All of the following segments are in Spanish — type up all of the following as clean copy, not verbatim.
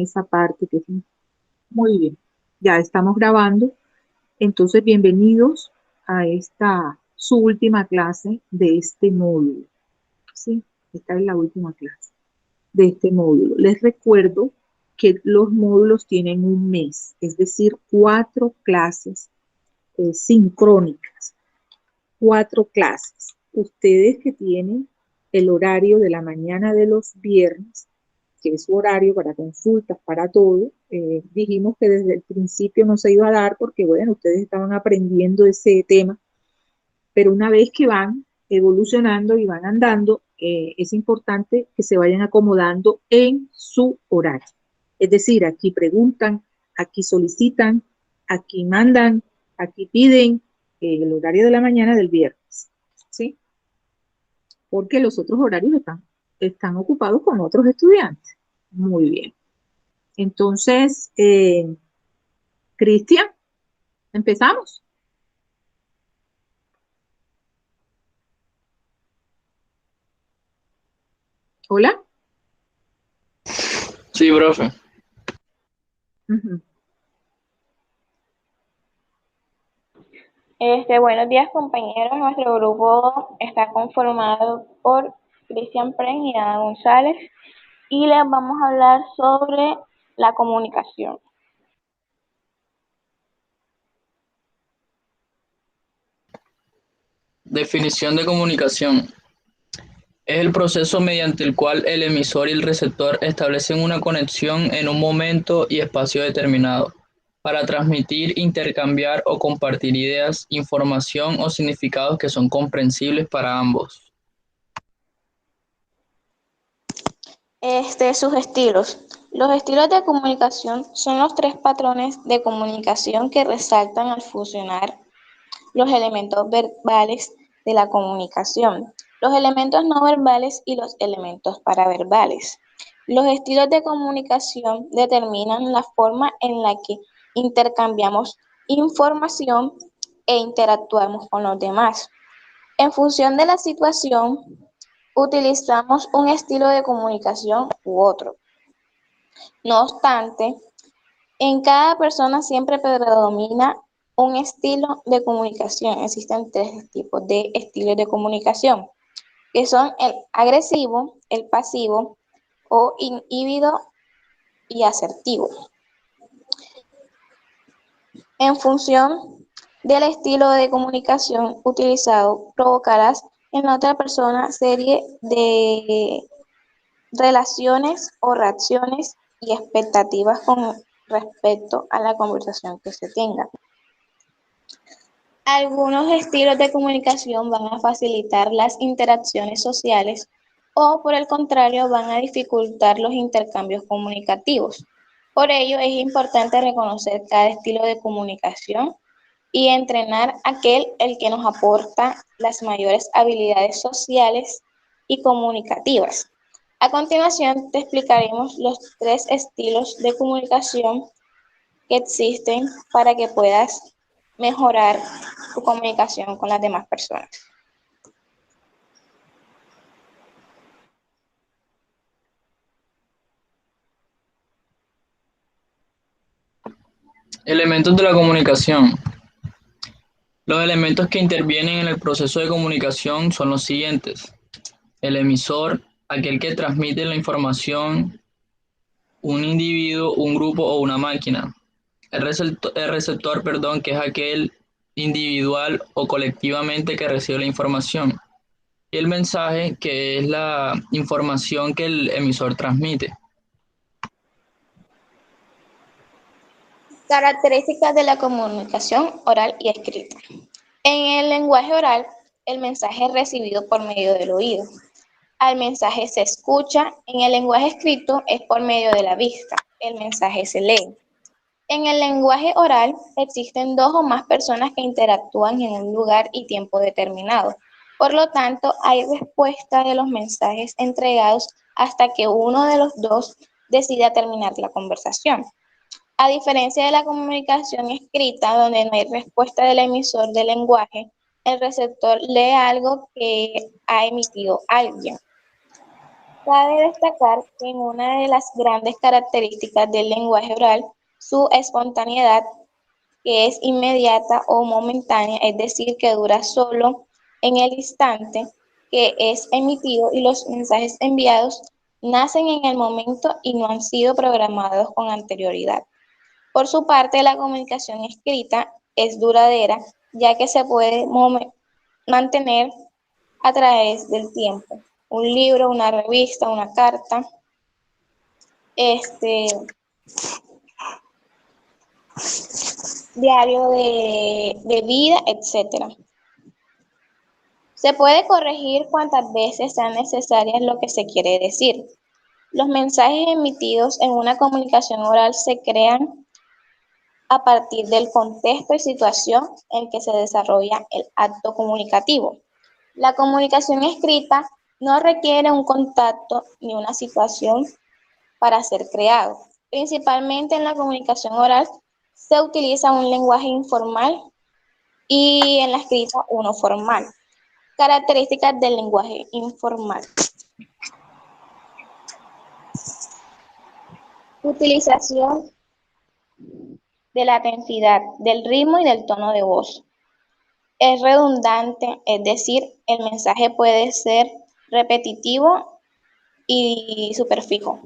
esa parte que es muy bien. Ya estamos grabando. Entonces, bienvenidos a esta, su última clase de este módulo. ¿Sí? Esta es la última clase de este módulo. Les recuerdo que los módulos tienen un mes, es decir, 4 clases sincrónicas, 4 clases. Ustedes que tienen el horario de la mañana de los viernes, que es su horario para consultas, para todo, dijimos que desde el principio no se iba a dar porque, bueno, ustedes estaban aprendiendo ese tema, pero una vez que van evolucionando y van andando, es importante que se vayan acomodando en su horario. Es decir, aquí preguntan, aquí solicitan, aquí mandan, aquí piden el horario de la mañana del viernes, ¿sí? Porque los otros horarios están ocupados con otros estudiantes. Muy bien. Entonces, Cristian, empezamos. Hola. Sí, profe. Uh-huh. Buenos días, compañeros. Nuestro grupo está conformado por Cristian Pren y Ana González y les vamos a hablar sobre la comunicación. Definición de comunicación. Es el proceso mediante el cual el emisor y el receptor establecen una conexión en un momento y espacio determinado para transmitir, intercambiar o compartir ideas, información o significados que son comprensibles para ambos. Sus estilos. Los estilos de comunicación son los 3 patrones de comunicación que resaltan al fusionar los elementos verbales de la comunicación, los elementos no verbales y los elementos paraverbales. Los estilos de comunicación determinan la forma en la que intercambiamos información e interactuamos con los demás. En función de la situación, utilizamos un estilo de comunicación u otro. No obstante, en cada persona siempre predomina un estilo de comunicación. Existen 3 tipos de estilos de comunicación, que son el agresivo, el pasivo o inhibido y asertivo. En función del estilo de comunicación utilizado, provocarás en la otra persona serie de relaciones o reacciones y expectativas con respecto a la conversación que se tenga. Algunos estilos de comunicación van a facilitar las interacciones sociales o, por el contrario, van a dificultar los intercambios comunicativos. Por ello, es importante reconocer cada estilo de comunicación y entrenar aquel el que nos aporta las mayores habilidades sociales y comunicativas. A continuación, te explicaremos los 3 estilos de comunicación que existen para que puedas mejorar tu comunicación con las demás personas. Elementos de la comunicación. Los elementos que intervienen en el proceso de comunicación son los siguientes. El emisor, aquel que transmite la información, un individuo, un grupo o una máquina. El receptor, que es aquel individual o colectivamente que recibe la información. Y el mensaje, que es la información que el emisor transmite. Características de la comunicación oral y escrita. En el lenguaje oral, el mensaje es recibido por medio del oído. Al mensaje se escucha. En el lenguaje escrito es por medio de la vista. El mensaje se lee. En el lenguaje oral existen 2 o más personas que interactúan en un lugar y tiempo determinado. Por lo tanto, hay respuesta de los mensajes entregados hasta que uno de los 2 decida terminar la conversación. A diferencia de la comunicación escrita, donde no hay respuesta del emisor del lenguaje, el receptor lee algo que ha emitido alguien. Cabe destacar que en una de las grandes características del lenguaje oral, su espontaneidad, que es inmediata o momentánea, es decir, que dura solo en el instante que es emitido y los mensajes enviados nacen en el momento y no han sido programados con anterioridad. Por su parte, la comunicación escrita es duradera, ya que se puede mantener a través del tiempo. Un libro, una revista, una carta, este diario de vida, etcétera. Se puede corregir cuantas veces sean necesarias lo que se quiere decir. Los mensajes emitidos en una comunicación oral se crean a partir del contexto y situación en que se desarrolla el acto comunicativo. La comunicación escrita no requiere un contacto ni una situación para ser creado. Principalmente en la comunicación oral se utiliza un lenguaje informal y en la escrita uno formal. Características del lenguaje informal. Utilización de la intensidad, del ritmo y del tono de voz. Es redundante, es decir, el mensaje puede ser repetitivo y superfijo.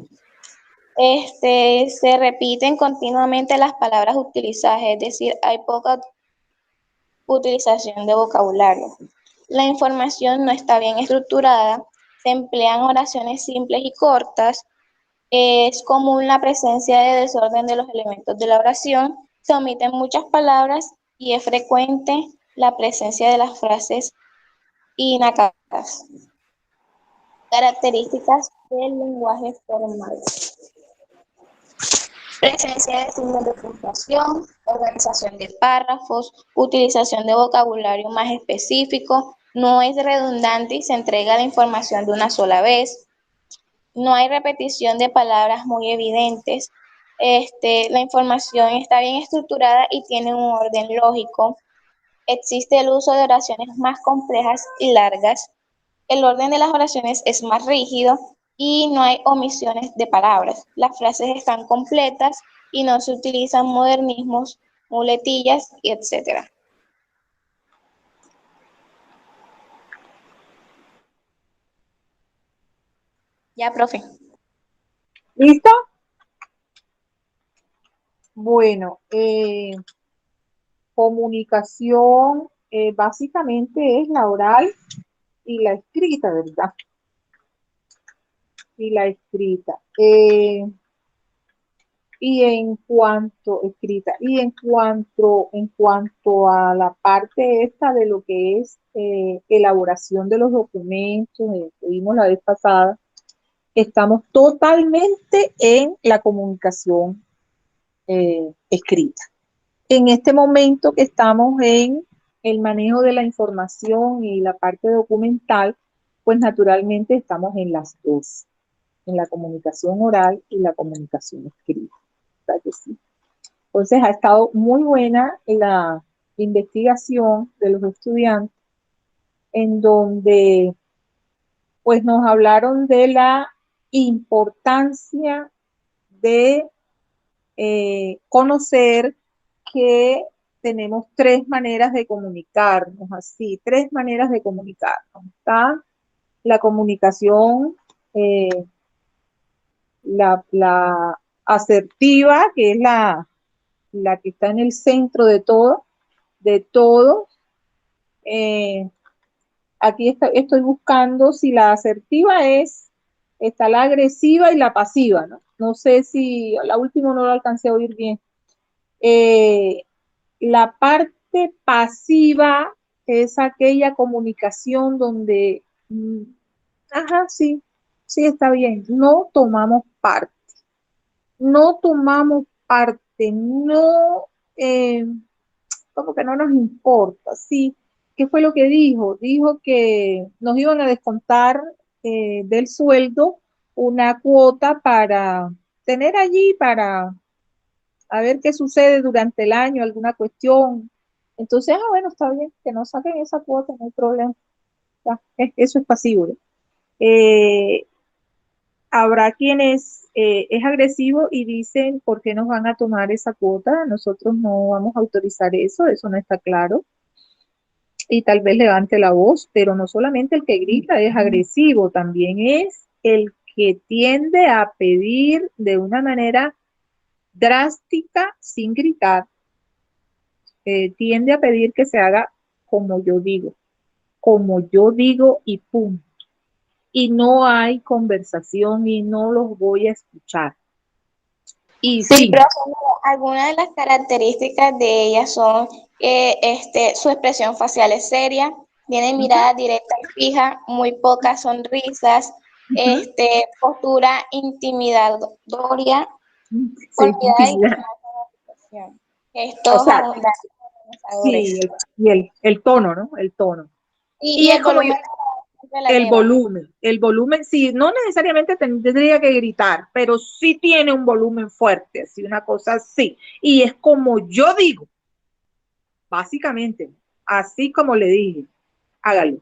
Se repiten continuamente las palabras utilizadas, es decir, hay poca utilización de vocabulario. La información no está bien estructurada, se emplean oraciones simples y cortas, es común la presencia de desorden de los elementos de la oración, se omiten muchas palabras y es frecuente la presencia de las frases inacabadas. Características del lenguaje formal. Presencia de signos de puntuación, organización de párrafos, utilización de vocabulario más específico, no es redundante y se entrega la información de una sola vez, no hay repetición de palabras muy evidentes, la información está bien estructurada y tiene un orden lógico, existe el uso de oraciones más complejas y largas, el orden de las oraciones es más rígido y no hay omisiones de palabras. Las frases están completas y no se utilizan modernismos, muletillas y etc. Ya, profe. ¿Listo? Bueno, comunicación básicamente es la oral y la escrita, ¿verdad? Y la escrita. En cuanto a la parte esta de lo que es elaboración de los documentos, que vimos la vez pasada, estamos totalmente en la comunicación escrita. En este momento que estamos en el manejo de la información y la parte documental, pues naturalmente estamos en las dos, en la comunicación oral y la comunicación escrita. ¿Verdad que sí? Entonces ha estado muy buena la investigación de los estudiantes en donde pues nos hablaron de la importancia de conocer que tenemos tres maneras de comunicarnos, así, tres maneras de comunicarnos. Está la comunicación, eh, la asertiva, que es la que está en el centro de todo, de todo. Aquí estoy buscando si la asertiva está la agresiva y la pasiva, ¿no? No sé si la última no lo alcancé a oír bien. La parte pasiva es aquella comunicación donde, ajá, sí, sí está bien, no tomamos parte, no, eh, como que no nos importa, sí. ¿Qué fue lo que dijo? Dijo que nos iban a descontar del sueldo una cuota para tener allí, para a ver qué sucede durante el año, alguna cuestión. Entonces, bueno, está bien, que no saquen esa cuota, no hay problema. Ya, eso es pasivo. ¿No? Habrá quienes es agresivo y dicen, ¿por qué nos van a tomar esa cuota? Nosotros no vamos a autorizar eso no está claro. Y tal vez levante la voz, pero no solamente el que grita es agresivo, también es el que tiende a pedir de una manera drástica sin gritar, tiende a pedir que se haga como yo digo y punto. Y no hay conversación y no los voy a escuchar. Y Sí, sí, pero algunas de las características de ellas son que su expresión facial es seria, tiene mirada directa y fija, muy pocas sonrisas, postura intimidatoria, con sí, mirada y ya. expresión. O Gestos sea, amenazadores. sí, y el tono, ¿no? El tono. Y Y es el como yo, volumen siempre la eleva. el volumen, sí, no necesariamente tendría que gritar, pero sí tiene un volumen fuerte, así una cosa así. Y es como yo digo, básicamente, así como le dije, hágalo.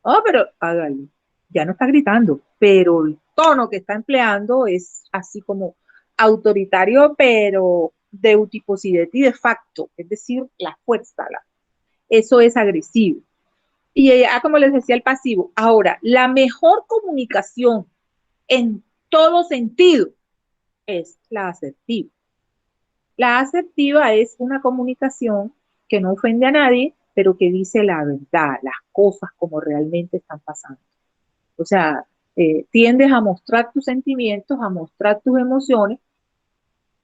Oh, pero hágalo. Ya no está gritando, pero el tono que está empleando es así como autoritario, pero de utiposideti de facto, es decir, la fuerza, eso es agresivo. Y como les decía, el pasivo. Ahora, la mejor comunicación en todo sentido es la asertiva. La asertiva es una comunicación que no ofende a nadie, pero que dice la verdad, las cosas como realmente están pasando. O sea, tiendes a mostrar tus sentimientos, a mostrar tus emociones,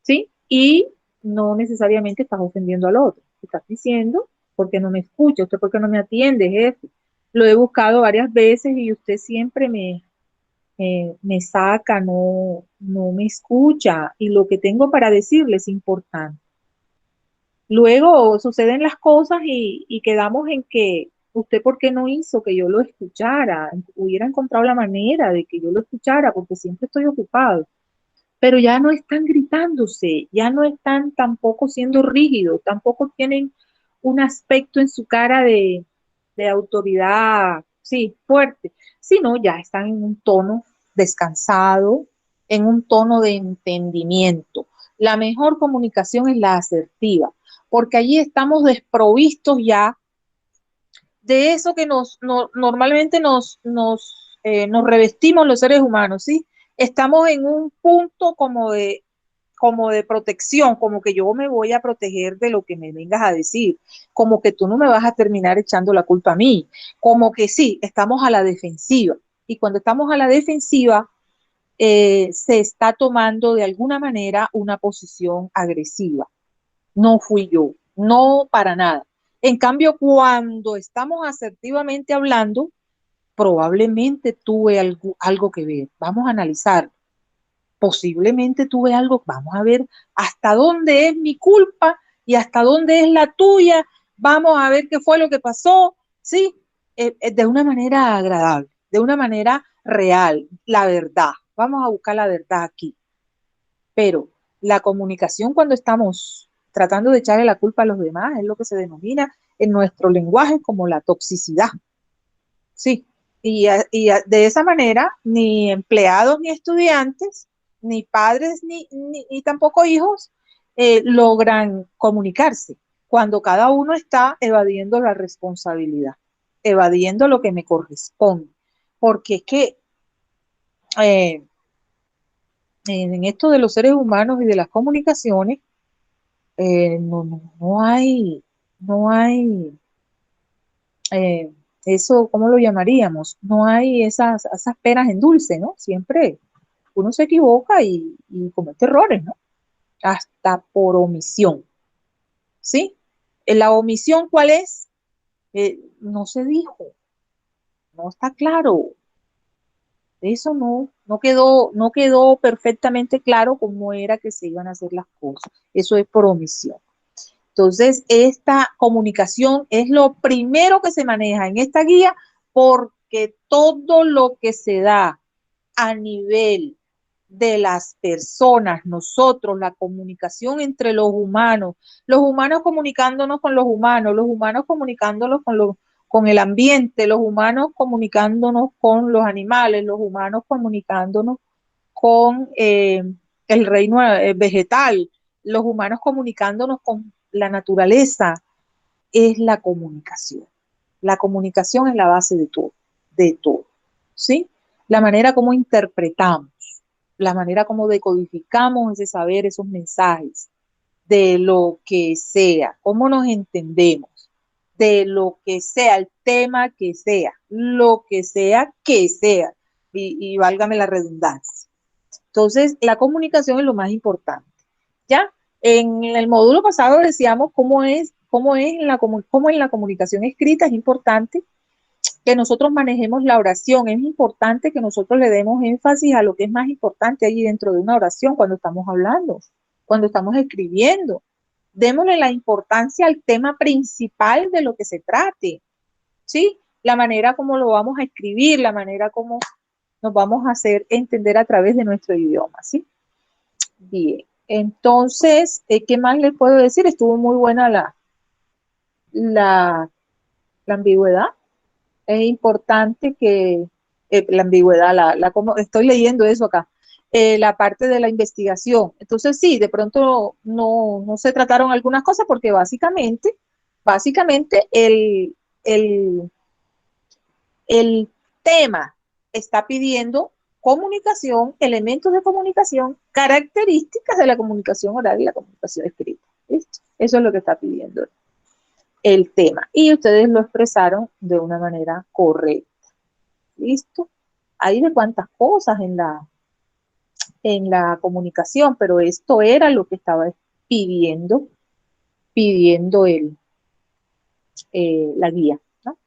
¿sí? Y no necesariamente estás ofendiendo al otro. Estás diciendo, ¿por qué no me escucha? ¿Usted por qué no me atiende, jefe? Lo he buscado varias veces y usted siempre me saca, no me escucha. Y lo que tengo para decirle es importante. Luego suceden las cosas y quedamos en que usted por qué no hizo que yo lo escuchara, hubiera encontrado la manera de que yo lo escuchara porque siempre estoy ocupado, pero ya no están gritándose, ya no están tampoco siendo rígidos, tampoco tienen un aspecto en su cara de autoridad, sí, fuerte, sino ya están en un tono descansado, en un tono de entendimiento. La mejor comunicación es la asertiva, porque allí estamos desprovistos ya de eso que normalmente nos revestimos los seres humanos, ¿sí? Estamos en un punto como de protección, como que yo me voy a proteger de lo que me vengas a decir, como que tú no me vas a terminar echando la culpa a mí, como que sí, estamos a la defensiva. Y cuando estamos a la defensiva, se está tomando de alguna manera una posición agresiva. No fui yo, no para nada. En cambio, cuando estamos asertivamente hablando, probablemente tuve algo que ver. Vamos a analizar. Posiblemente tuve algo, vamos a ver hasta dónde es mi culpa y hasta dónde es la tuya. Vamos a ver qué fue lo que pasó, ¿sí? De una manera agradable, de una manera real, la verdad. Vamos a buscar la verdad aquí. Pero la comunicación cuando estamos tratando de echarle la culpa a los demás es lo que se denomina en nuestro lenguaje como la toxicidad. Sí, de esa manera ni empleados ni estudiantes, ni padres ni tampoco hijos logran comunicarse cuando cada uno está evadiendo la responsabilidad, evadiendo lo que me corresponde. Porque es que eh, en esto de los seres humanos y de las comunicaciones, no hay eh, eso, ¿cómo lo llamaríamos? No hay esas peras en dulce, ¿no? Siempre uno se equivoca y comete errores, ¿no? Hasta por omisión, ¿sí? La omisión, ¿cuál es? No se dijo, no está claro. Eso no quedó perfectamente claro cómo era que se iban a hacer las cosas. Eso es por omisión. Entonces, esta comunicación es lo primero que se maneja en esta guía porque todo lo que se da a nivel de las personas, nosotros, la comunicación entre los humanos comunicándonos con los humanos comunicándonos con el ambiente, los humanos comunicándonos con los animales, los humanos comunicándonos con el reino vegetal, los humanos comunicándonos con la naturaleza, es la comunicación. La comunicación es la base de todo, ¿sí? La manera como interpretamos, la manera como decodificamos ese saber, esos mensajes, de lo que sea, cómo nos entendemos, de lo que sea, el tema que sea, lo que sea y válgame la redundancia. Entonces, la comunicación es lo más importante, ¿ya? En el módulo pasado decíamos cómo en la comunicación escrita es importante que nosotros manejemos la oración, es importante que nosotros le demos énfasis a lo que es más importante allí dentro de una oración cuando estamos hablando, cuando estamos escribiendo. Démosle la importancia al tema principal de lo que se trate, ¿sí? La manera como lo vamos a escribir, la manera como nos vamos a hacer entender a través de nuestro idioma, ¿sí? Bien, entonces, ¿qué más les puedo decir? Estuvo muy buena la ambigüedad. Es importante que la ambigüedad, como estoy leyendo eso acá, la parte de la investigación. Entonces, sí, de pronto no se trataron algunas cosas porque básicamente el tema está pidiendo comunicación, elementos de comunicación, características de la comunicación oral y la comunicación escrita. ¿Listo? Eso es lo que está pidiendo el tema. Y ustedes lo expresaron de una manera correcta. ¿Listo? Hay de cuantas cosas en la comunicación, pero esto era lo que estaba pidiendo la guía, ¿no?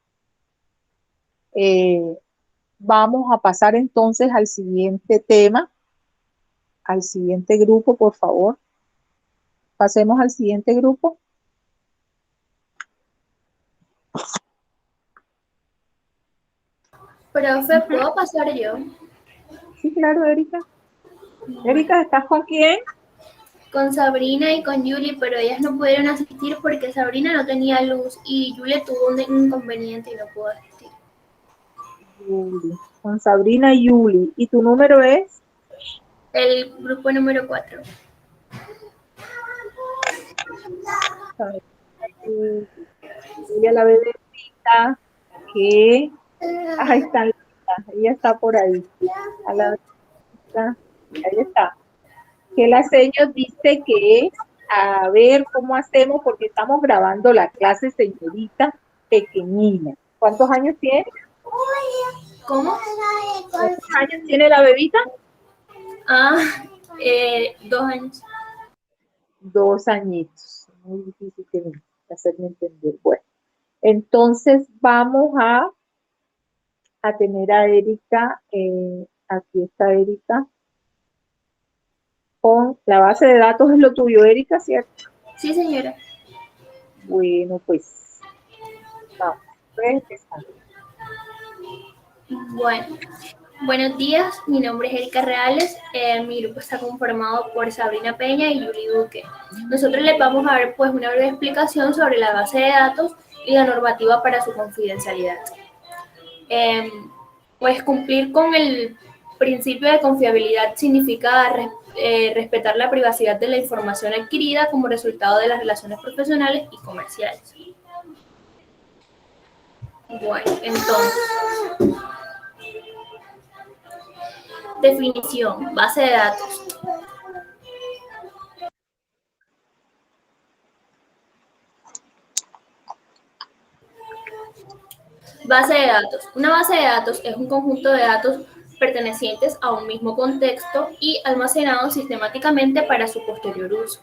Vamos a pasar entonces al siguiente tema, al siguiente grupo, por favor. Pasemos al siguiente grupo. Profe, ¿puedo pasar yo? Sí, claro, Erika. Erika, ¿estás con quién? Con Sabrina y con Julie, pero ellas no pudieron asistir porque Sabrina no tenía luz y Julie tuvo un inconveniente y no pudo asistir. Julie. Con Sabrina y Julie. ¿Y tu número es? El grupo número 4. Julia, la bebecita, que ahí está, ella está por ahí. A la bebecita, ahí está. Que la señora dice que a ver cómo hacemos porque estamos grabando la clase, señorita pequeñina. ¿Cuántos años tiene? ¿Cómo? ¿Cuántos años tiene la bebita? 2 años. 2 añitos. Muy difícil que hacerme entender. Bueno, entonces vamos a tener a Erika. Aquí está Erika. Con la base de datos es lo tuyo, Erika, ¿cierto? Sí, señora. Bueno, pues vamos a empezar. Bueno, buenos días. Mi nombre es Erika Reales. Mi grupo está conformado por Sabrina Peña y Julie Duque. Nosotros les vamos a dar pues una breve explicación sobre la base de datos y la normativa para su confidencialidad. Pues cumplir con el principio de confiabilidad significa respetar la privacidad de la información adquirida como resultado de las relaciones profesionales y comerciales. Bueno, entonces, definición, base de datos. Base de datos. Una base de datos es un conjunto de datos pertenecientes a un mismo contexto y almacenados sistemáticamente para su posterior uso.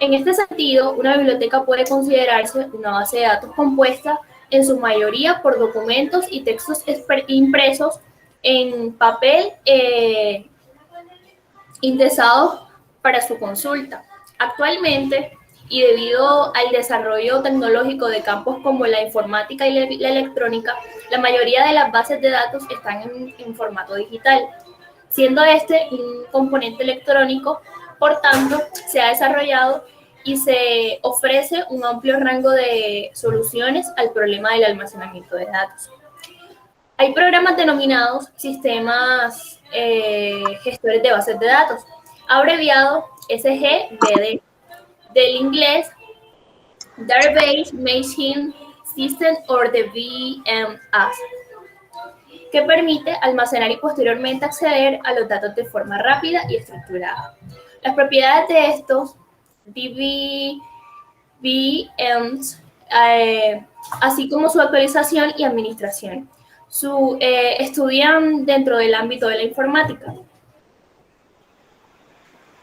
En este sentido, una biblioteca puede considerarse una base de datos compuesta en su mayoría por documentos y textos impresos en papel indexados para su consulta. Actualmente, y debido al desarrollo tecnológico de campos como la informática y la electrónica, la mayoría de las bases de datos están en formato digital, siendo este un componente electrónico. Por tanto, se ha desarrollado y se ofrece un amplio rango de soluciones al problema del almacenamiento de datos. Hay programas denominados sistemas gestores de bases de datos, abreviado SGBD, del inglés Database Machine System or the VMS, que permite almacenar y posteriormente acceder a los datos de forma rápida y estructurada. Las propiedades de estos VMs, así como su actualización y administración, estudian dentro del ámbito de la informática.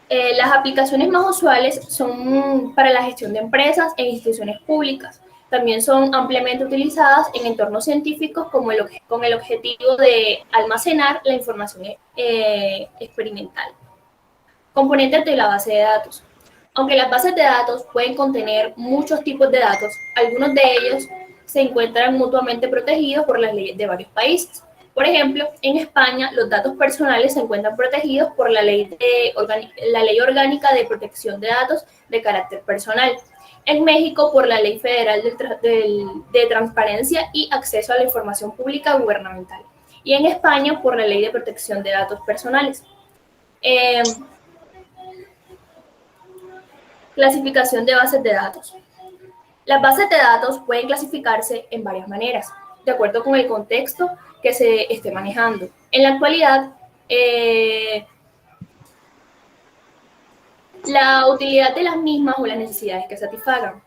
Las aplicaciones más usuales son para la gestión de empresas e instituciones públicas. También son ampliamente utilizadas en entornos científicos con el objetivo de almacenar la información experimental. Componentes de la base de datos. Aunque las bases de datos pueden contener muchos tipos de datos, algunos de ellos se encuentran mutuamente protegidos por las leyes de varios países. Por ejemplo, en España, los datos personales se encuentran protegidos por la Ley Orgánica de Protección de Datos de Carácter Personal. En México, por la Ley Federal de Transparencia y Acceso a la Información Pública Gubernamental. Y en España, por la Ley de Protección de Datos Personales. Clasificación de bases de datos. Las bases de datos pueden clasificarse en varias maneras, de acuerdo con el contexto que se esté manejando. En la actualidad, la utilidad de las mismas o las necesidades que satisfagan,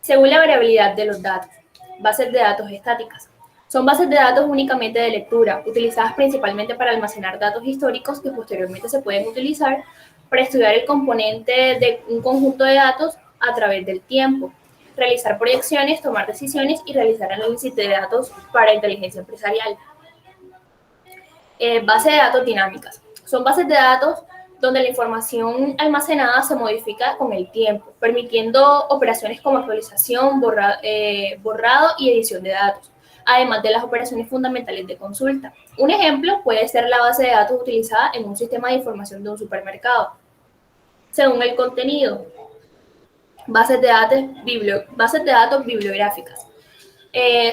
según la variabilidad de los datos. Bases de datos estáticas. Son bases de datos únicamente de lectura, utilizadas principalmente para almacenar datos históricos que posteriormente se pueden utilizar para estudiar el componente de un conjunto de datos a través del tiempo, realizar proyecciones, tomar decisiones y realizar análisis de datos para inteligencia empresarial. Bases de datos dinámicas. Son bases de datos donde la información almacenada se modifica con el tiempo, permitiendo operaciones como actualización, borrado y edición de datos, además de las operaciones fundamentales de consulta. Un ejemplo puede ser la base de datos utilizada en un sistema de información de un supermercado. Según el contenido, bases de datos bibliográficas.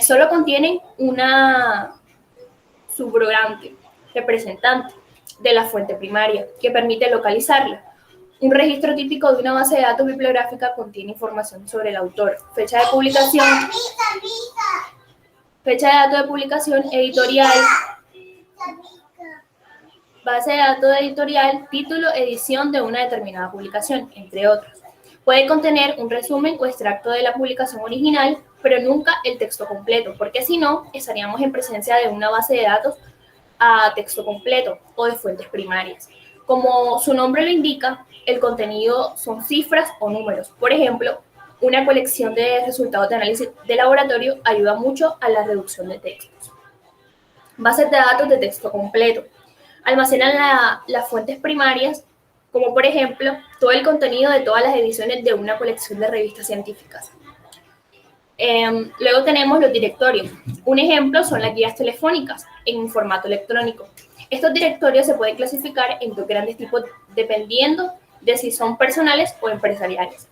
Solo contienen una subrogante, representante de la fuente primaria, que permite localizarla. Un registro típico de una base de datos bibliográfica contiene información sobre el autor, fecha de datos de publicación, editorial, base de datos editorial, título, edición de una determinada publicación, entre otros. Puede contener un resumen o extracto de la publicación original, pero nunca el texto completo, porque si no, estaríamos en presencia de una base de datos a texto completo o de fuentes primarias. Como su nombre lo indica, el contenido son cifras o números. Por ejemplo, una colección de resultados de análisis de laboratorio ayuda mucho a la reducción de textos. Bases de datos de texto completo. Almacenan las fuentes primarias, como por ejemplo, todo el contenido de todas las ediciones de una colección de revistas científicas. Luego tenemos los directorios. Un ejemplo son las guías telefónicas en formato electrónico. Estos directorios se pueden clasificar en dos grandes tipos dependiendo de si son personales o empresariales.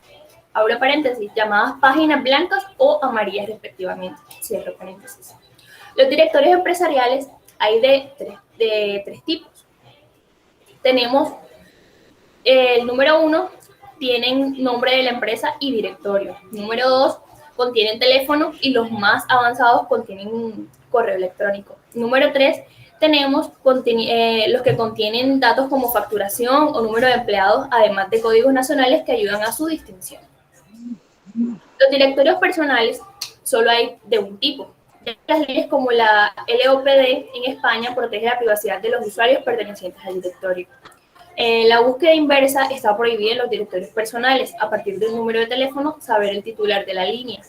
Abro paréntesis, llamadas páginas blancas o amarillas respectivamente. Cierro paréntesis. Los directorios empresariales hay de tres tipos. Tenemos el número 1, tienen nombre de la empresa y directorio. Número 2, contienen teléfono y los más avanzados contienen correo electrónico. Número 3, tenemos los que contienen datos como facturación o número de empleados, además de códigos nacionales que ayudan a su distinción. Los directorios personales solo hay de un tipo. Las leyes como la LOPD en España protege la privacidad de los usuarios pertenecientes al directorio. La búsqueda inversa está prohibida en los directorios personales. A partir del número de teléfono, saber el titular de la línea.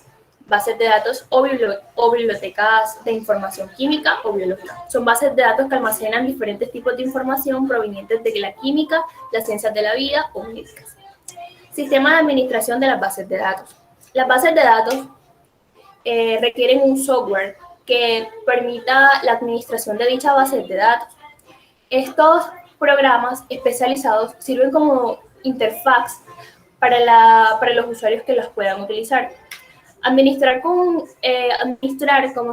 Bases de datos o bibliotecas de información química o biológica. Son bases de datos que almacenan diferentes tipos de información provenientes de la química, las ciencias de la vida o médicas. Sistema de administración de las bases de datos. Las bases de datos requieren un software que permita la administración de dicha base de datos. Estos programas especializados sirven como interfaz para los usuarios que los puedan utilizar. Administrar cómo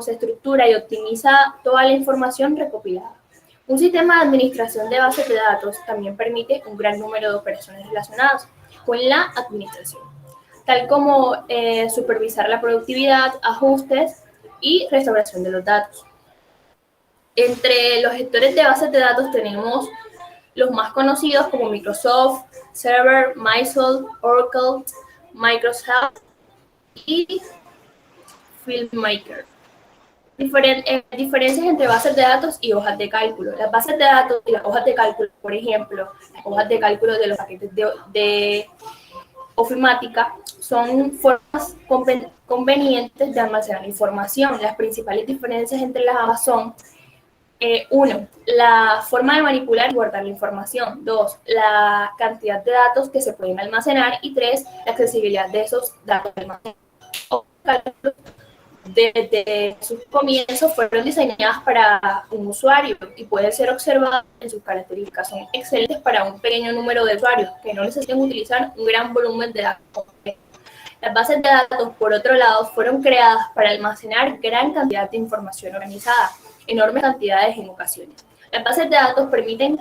se estructura y optimiza toda la información recopilada. Un sistema de administración de bases de datos también permite un gran número de operaciones relacionadas con la administración, tal como supervisar la productividad, ajustes y restauración de los datos. Entre los gestores de bases de datos tenemos los más conocidos como Microsoft, Server, Mysol, Oracle, Microsoft y FileMaker. Diferencias entre bases de datos y hojas de cálculo. Las bases de datos y las hojas de cálculo, por ejemplo, las hojas de cálculo de los paquetes de ofimática, son formas convenientes de almacenar información. Las principales diferencias entre las ambas son: 1. La forma de manipular y guardar la información. 2. La cantidad de datos que se pueden almacenar. Y 3. La accesibilidad de esos datos almacenados. Desde sus comienzos fueron diseñadas para un usuario y pueden ser observadas en sus características. Son excelentes para un pequeño número de usuarios que no necesitan utilizar un gran volumen de datos. Las bases de datos, por otro lado, fueron creadas para almacenar gran cantidad de información organizada, enormes cantidades en ocasiones. Las bases de datos permiten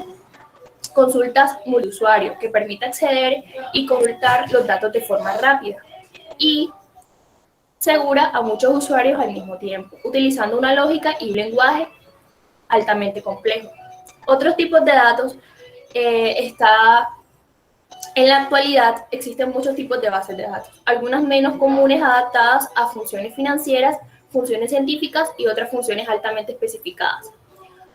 consultas multiusuario, que permite acceder y consultar los datos de forma rápida y segura a muchos usuarios al mismo tiempo, utilizando una lógica y un lenguaje altamente complejo. Otros tipos de datos en la actualidad existen muchos tipos de bases de datos, algunas menos comunes adaptadas a funciones financieras, funciones científicas y otras funciones altamente especificadas.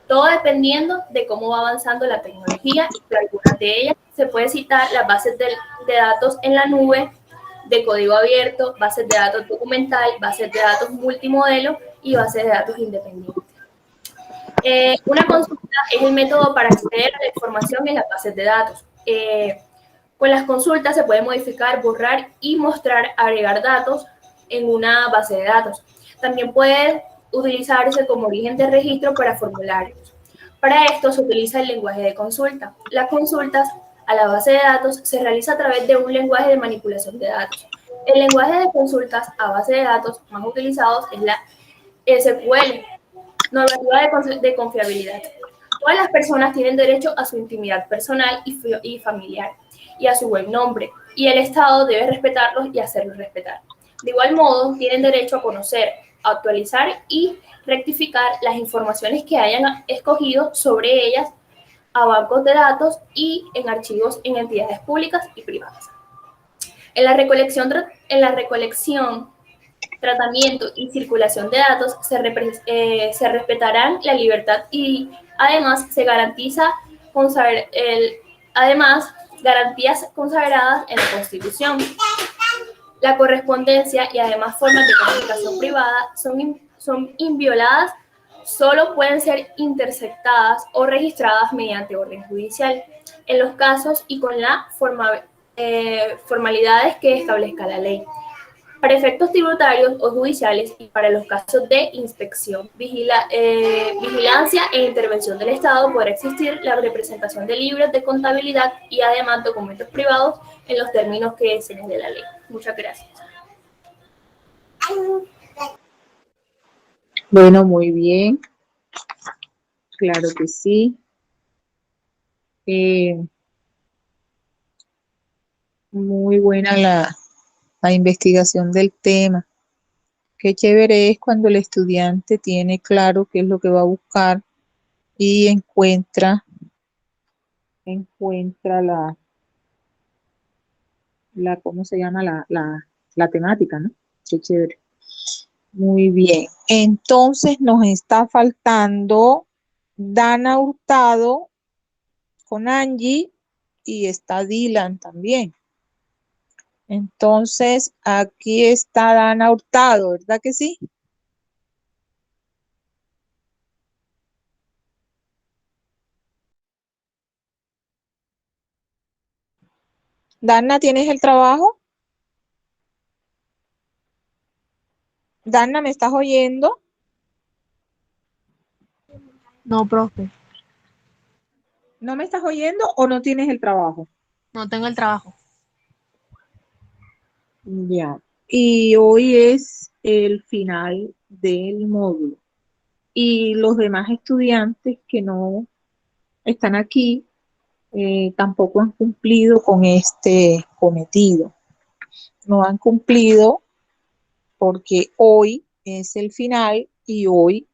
Todo dependiendo de cómo va avanzando la tecnología. Entre algunas de ellas se puede citar las bases de datos en la nube, de código abierto, bases de datos documental, bases de datos multimodelo y bases de datos independientes. Una consulta es el método para acceder a la información en las bases de datos. Con las consultas se puede modificar, borrar y mostrar, agregar datos en una base de datos. También puede utilizarse como origen de registro para formularios. Para esto se utiliza el lenguaje de consulta. Las consultas a la base de datos se realiza a través de un lenguaje de manipulación de datos. El lenguaje de consultas a base de datos más utilizados es la SQL, normativa de confiabilidad. Todas las personas tienen derecho a su intimidad personal y familiar y a su buen nombre, y el Estado debe respetarlos y hacerlos respetar. De igual modo, tienen derecho a conocer, a actualizar y rectificar las informaciones que hayan escogido sobre ellas a bancos de datos y en archivos en entidades públicas y privadas. En la recolección, tratamiento y circulación de datos se respetarán la libertad y además se garantiza garantías consagradas en la Constitución. La correspondencia y además formas de comunicación privada son invioladas, solo pueden ser interceptadas o registradas mediante orden judicial, en los casos y con las formalidades que establezca la ley. Para efectos tributarios o judiciales y para los casos de inspección, vigilancia e intervención del Estado, podrá existir la representación de libros de contabilidad y además documentos privados en los términos que señale la ley. Muchas gracias. Bueno, muy bien. Claro que sí. Muy buena la investigación del tema. Qué chévere es cuando el estudiante tiene claro qué es lo que va a buscar y encuentra ¿cómo se llama? La temática, ¿no? Qué chévere. Muy bien. Entonces nos está faltando Dana Hurtado con Angie y está Dylan también. Entonces, aquí está Dana Hurtado, ¿verdad que sí? Dana, ¿tienes el trabajo? Dana, ¿me estás oyendo? No, profe, ¿No me estás oyendo o no tienes el trabajo? no tengo el trabajo. Ya. Y hoy es el final del módulo. Y los demás estudiantes que no están aquí, tampoco han cumplido con este cometido. No han cumplido porque hoy es el final y hoy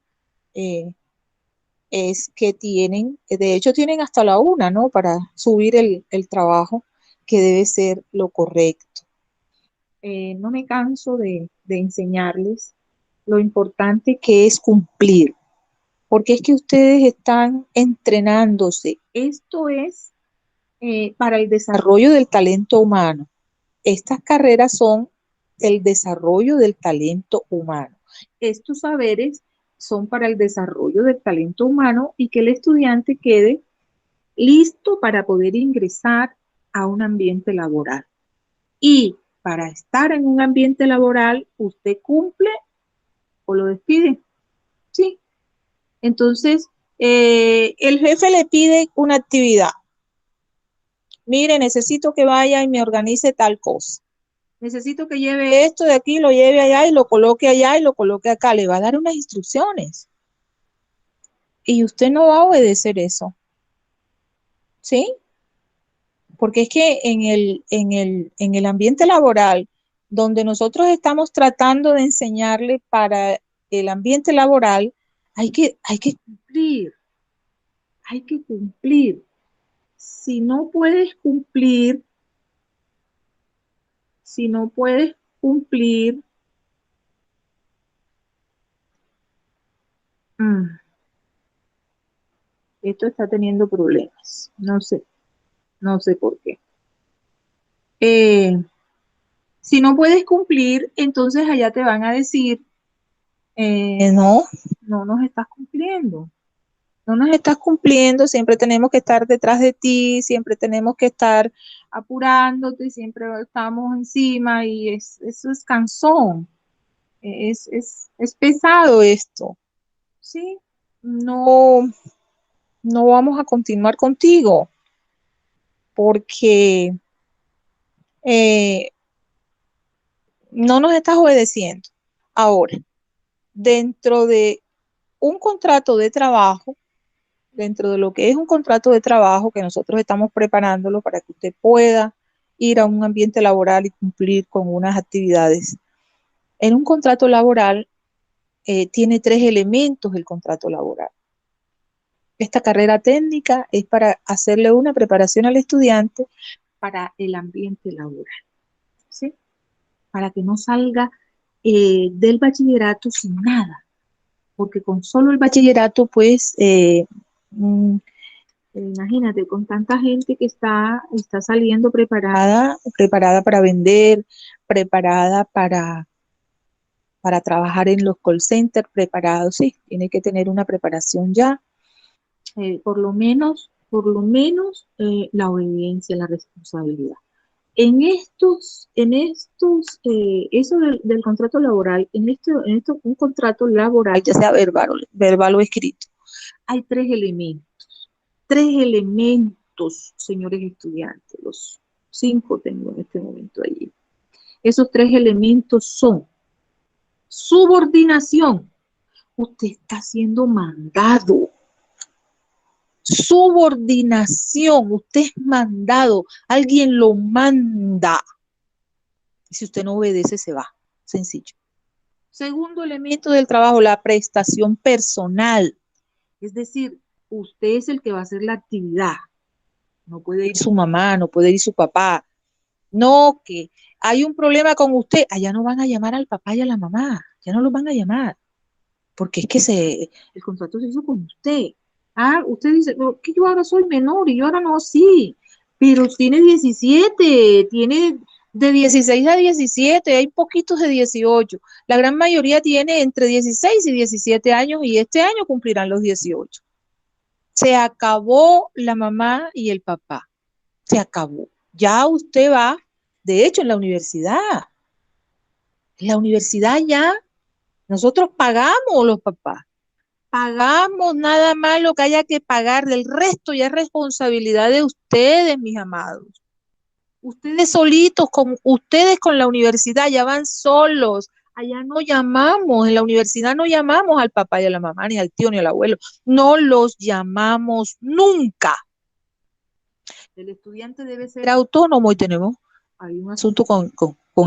es que tienen, de hecho tienen hasta la 1, ¿no? Para subir el trabajo, que debe ser lo correcto. No me canso de enseñarles lo importante que es cumplir, porque es que ustedes están entrenándose. Esto es para el desarrollo del talento humano. Estas carreras son el desarrollo del talento humano. Estos saberes son para el desarrollo del talento humano y que el estudiante quede listo para poder ingresar a un ambiente laboral. Y para estar en un ambiente laboral, usted cumple o lo despide. Sí. Entonces, el jefe le pide una actividad. Mire, necesito que vaya y me organice tal cosa. Necesito que lleve esto de aquí, lo lleve allá y lo coloque allá y lo coloque acá. Le va a dar unas instrucciones. Y usted no va a obedecer eso. ¿Sí? Porque es que en el ambiente laboral, donde nosotros estamos tratando de enseñarle para el ambiente laboral, hay que cumplir. Hay que cumplir. Si no puedes cumplir, esto está teniendo problemas. No sé por qué. Si no puedes cumplir, entonces allá te van a decir, no nos estás cumpliendo. No nos estás cumpliendo, siempre tenemos que estar detrás de ti, siempre tenemos que estar apurándote, siempre estamos encima y eso es cansón. Es pesado esto. ¿Sí? No vamos a continuar contigo porque no nos estás obedeciendo. Ahora, dentro de un contrato de trabajo, dentro de lo que es un contrato de trabajo que nosotros estamos preparándolo para que usted pueda ir a un ambiente laboral y cumplir con unas actividades. En un contrato laboral tiene 3 elementos el contrato laboral. Esta carrera técnica es para hacerle una preparación al estudiante para el ambiente laboral, ¿sí? Para que no salga del bachillerato sin nada, porque con solo el bachillerato, pues, imagínate, con tanta gente que está saliendo preparada para vender, preparada para trabajar en los call centers, preparados, sí, tiene que tener una preparación ya, por lo menos la obediencia, la responsabilidad. Eso del contrato laboral, un contrato laboral, ya sea verbal o escrito, hay 3 elementos, señores estudiantes, los 5 tengo en este momento allí. Esos 3 elementos son subordinación. Usted está siendo mandado. Subordinación, usted es mandado, alguien lo manda. Y si usted no obedece, se va. Sencillo. Segundo elemento del trabajo, la prestación personal. Es decir, usted es el que va a hacer la actividad. No puede ir su mamá, no puede ir su papá. No, que hay un problema con usted. Allá no van a llamar al papá y a la mamá. Ya no los van a llamar. Porque es que el contrato se hizo con usted. Usted dice, que yo ahora soy menor y yo ahora no, sí. Pero tiene 17, tiene de 16 a 17, hay poquitos de 18. La gran mayoría tiene entre 16 y 17 años y este año cumplirán los 18. Se acabó la mamá y el papá. Se acabó. Ya usted va, de hecho, en la universidad. En la universidad ya nosotros pagamos los papás. Pagamos nada más lo que haya que pagar. Del resto ya es responsabilidad de ustedes, mis amados. Ustedes solitos, ustedes con la universidad ya van solos Allá no llamamos, en la universidad no llamamos al papá y a la mamá, ni al tío, ni al abuelo. No los llamamos nunca. El estudiante debe ser autónomo y hay un asunto con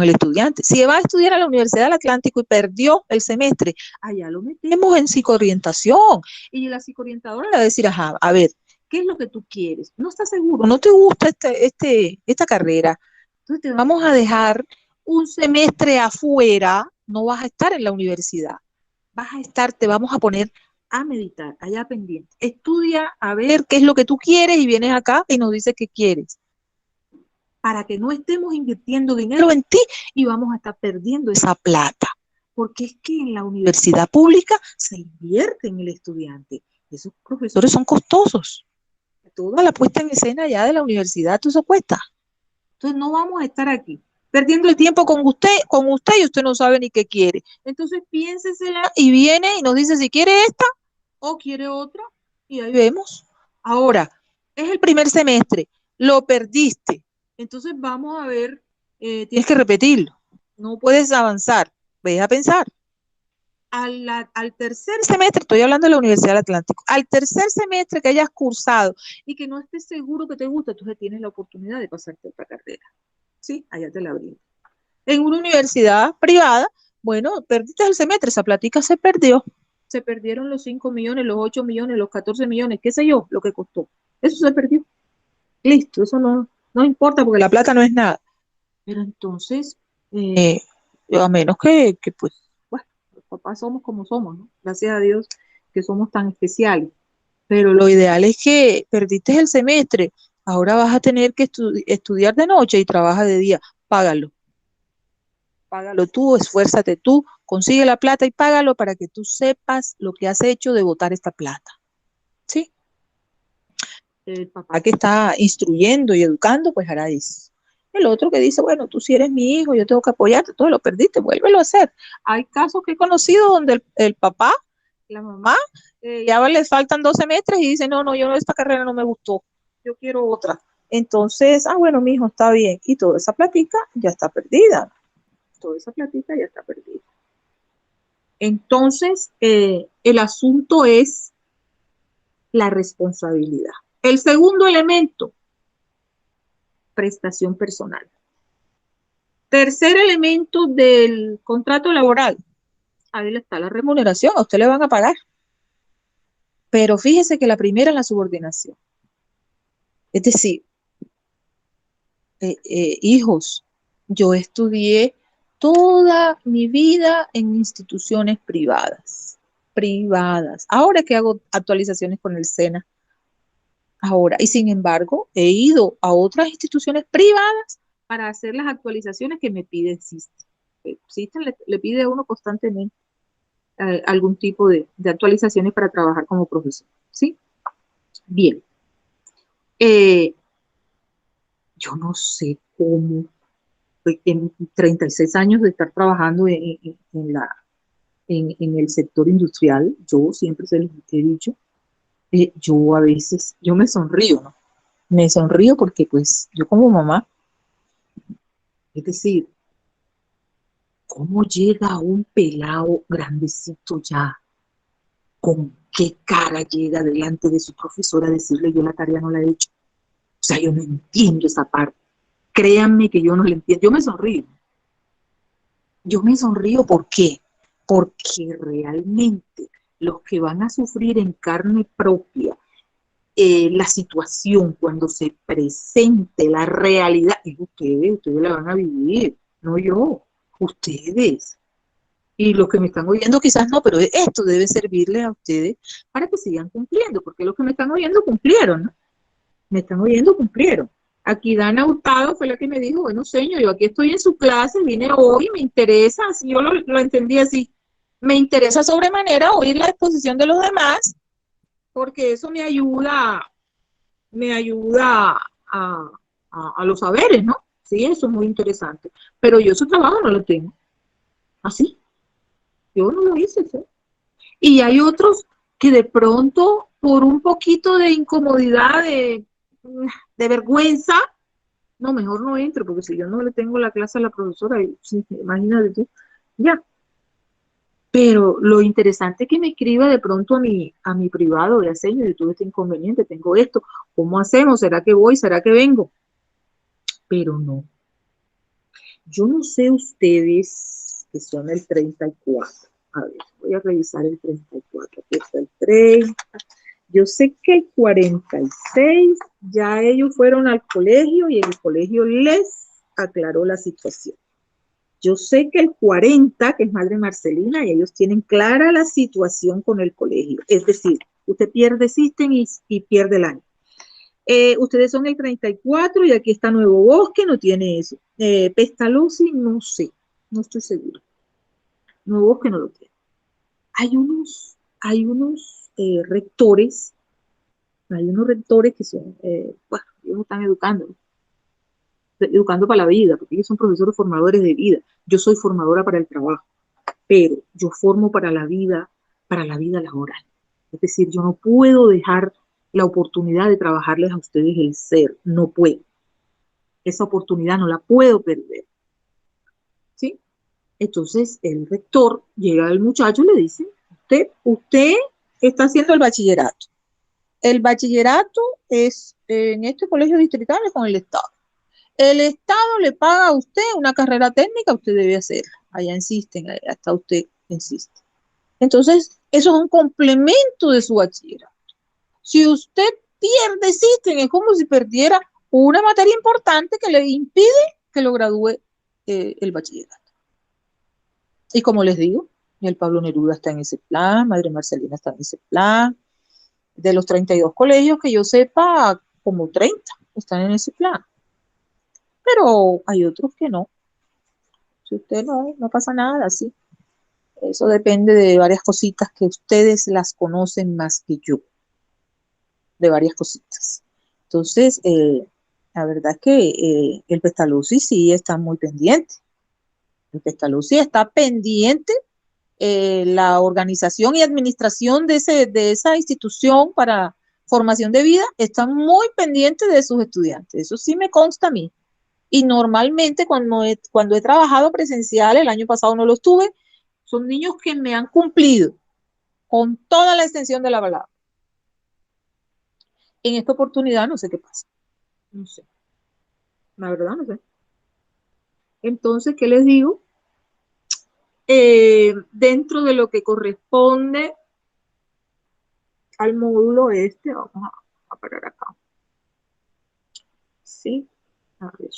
el estudiante. Si va a estudiar a la Universidad del Atlántico y perdió el semestre, allá lo metemos en psicoorientación. Y la psicoorientadora le va a decir, ajá, a ver, ¿qué es lo que tú quieres? No estás seguro, no te gusta esta carrera. Entonces te vamos a dejar un semestre afuera, no vas a estar en la universidad. Te vamos a poner a meditar, allá pendiente. Estudia a ver qué es lo que tú quieres y vienes acá y nos dices qué quieres. Para que no estemos invirtiendo dinero en ti y vamos a estar perdiendo esa plata. Porque es que en la universidad pública se invierte en el estudiante. Esos profesores son costosos. Toda la puesta en escena ya de la universidad, todo eso cuesta. Entonces no vamos a estar aquí perdiendo el tiempo con usted y usted no sabe ni qué quiere. Entonces piénsesela y viene y nos dice si quiere esta o quiere otra y ahí vemos. Ahora, es el primer semestre, lo perdiste. Entonces vamos a ver, tienes que repetirlo, no puedes avanzar, ve a pensar. Al tercer semestre, estoy hablando de la Universidad del Atlántico, al tercer semestre que hayas cursado y que no estés seguro que te gusta, entonces tienes la oportunidad de pasarte a otra carrera. Sí, allá te la brinco. En una universidad privada, bueno, perdiste el semestre, esa platica se perdió. Se perdieron los 5 millones, los 8 millones, los 14 millones, qué sé yo, lo que costó. Eso se perdió. Listo, eso no importa porque la plata no es nada. Pero entonces, a menos que pues, bueno, los papás somos como somos, ¿no? Gracias a Dios que somos tan especiales. Pero lo ideal es que perdiste el semestre, ahora vas a tener que estudiar de noche y trabaja de día. Págalo. Págalo tú, esfuérzate tú, consigue la plata y págalo para que tú sepas lo que has hecho de botar esta plata. ¿Sí? El papá que está instruyendo y educando, pues hará eso. El otro que dice, bueno, tú si eres mi hijo, yo tengo que apoyarte, todo lo perdiste, vuélvelo a hacer. Hay casos que he conocido donde el papá, la mamá, ya les faltan 2 semestres y dicen, no, yo esta carrera no me gustó, yo quiero otra. Entonces, bueno, mi hijo está bien. Y toda esa platica ya está perdida. Toda esa platica ya está perdida. Entonces, el asunto es la responsabilidad. El segundo elemento, prestación personal. Tercer elemento del contrato laboral, ahí está la remuneración, a usted le van a pagar. Pero fíjese que la primera es la subordinación. Es decir, hijos, yo estudié toda mi vida en instituciones privadas. Ahora que hago actualizaciones con el SENA, ahora, y sin embargo, he ido a otras instituciones privadas para hacer las actualizaciones que me pide SISTE. SISTE le pide a uno constantemente algún tipo de actualizaciones para trabajar como profesor, ¿sí? Bien. Yo no sé cómo, en 36 años de estar trabajando en el sector industrial, yo siempre se los he dicho, yo a veces, yo me sonrío, ¿no? Me sonrío porque pues yo como mamá, es decir, ¿cómo llega un pelado grandecito ya? ¿Con qué cara llega delante de su profesora a decirle yo la tarea no la he hecho? O sea, yo no entiendo esa parte. Créanme que yo no la entiendo. Yo me sonrío. ¿Por qué? Porque realmente los que van a sufrir en carne propia la situación cuando se presente la realidad, es ustedes la van a vivir, no yo, ustedes. Y los que me están oyendo quizás no, pero esto debe servirles a ustedes para que sigan cumpliendo, porque los que me están oyendo cumplieron, ¿no? Me están oyendo, cumplieron. Aquí Dana Hurtado fue la que me dijo, bueno, señor, yo aquí estoy en su clase, vine hoy, me interesa, así yo lo entendí así, me interesa sobremanera oír la exposición de los demás, porque eso me ayuda a los saberes, ¿no? Sí, eso es muy interesante. Pero yo ese trabajo no lo tengo. Así. Yo no lo hice, ¿sí? Y hay otros que de pronto, por un poquito de incomodidad, de vergüenza, no, mejor no entro, porque si yo no le tengo la clase a la profesora, sí, imagínate tú, ya, Pero lo interesante es que me escriba de pronto a mi privado, de señor, yo tuve este inconveniente, tengo esto, ¿cómo hacemos? ¿Será que voy? ¿Será que vengo? Pero no. Yo no sé ustedes que son el 34. A ver, voy a revisar el 34. Aquí está el 30. Yo sé que el 46 ya ellos fueron al colegio y el colegio les aclaró la situación. Yo sé que el 40, que es Madre Marcelina, y ellos tienen clara la situación con el colegio. Es decir, usted pierde System y pierde el año. Ustedes son el 34 y aquí está Nuevo Bosque, no tiene eso. Pestalozzi, no sé, no estoy segura. Nuevo Bosque no lo tiene. Rectores, hay unos rectores que son, bueno, ellos están educando para la vida, porque ellos son profesores formadores de vida. Yo soy formadora para el trabajo, pero yo formo para la vida laboral. Es decir, yo no puedo dejar la oportunidad de trabajarles a ustedes el ser, no puedo. Esa oportunidad no la puedo perder, ¿sí? Entonces el rector llega al muchacho y le dice, usted está haciendo el bachillerato. El bachillerato es en este colegio distrital con el Estado. El Estado le paga a usted una carrera técnica, usted debe hacerla. Allá insisten, hasta usted insiste. Entonces, eso es un complemento de su bachillerato. Si usted pierde System, es como si perdiera una materia importante que le impide que lo gradúe el bachillerato. Y como les digo, el Pablo Neruda está en ese plan, Madre Marcelina está en ese plan. De los 32 colegios que yo sepa, como 30 están en ese plan. Pero hay otros que no. Si usted no pasa nada, sí. Eso depende de varias cositas que ustedes las conocen más que yo. De varias cositas. Entonces, la verdad es que el Pestalozzi sí está muy pendiente. El Pestalozzi está pendiente. La organización y administración de esa institución para formación de vida están muy pendientes de sus estudiantes. Eso sí me consta a mí. Y normalmente cuando he trabajado presencial, el año pasado no los tuve, son niños que me han cumplido con toda la extensión de la palabra. En esta oportunidad no sé qué pasa. No sé. La verdad no sé. Entonces, ¿qué les digo? Dentro de lo que corresponde al módulo vamos a parar acá. Sí, a ver.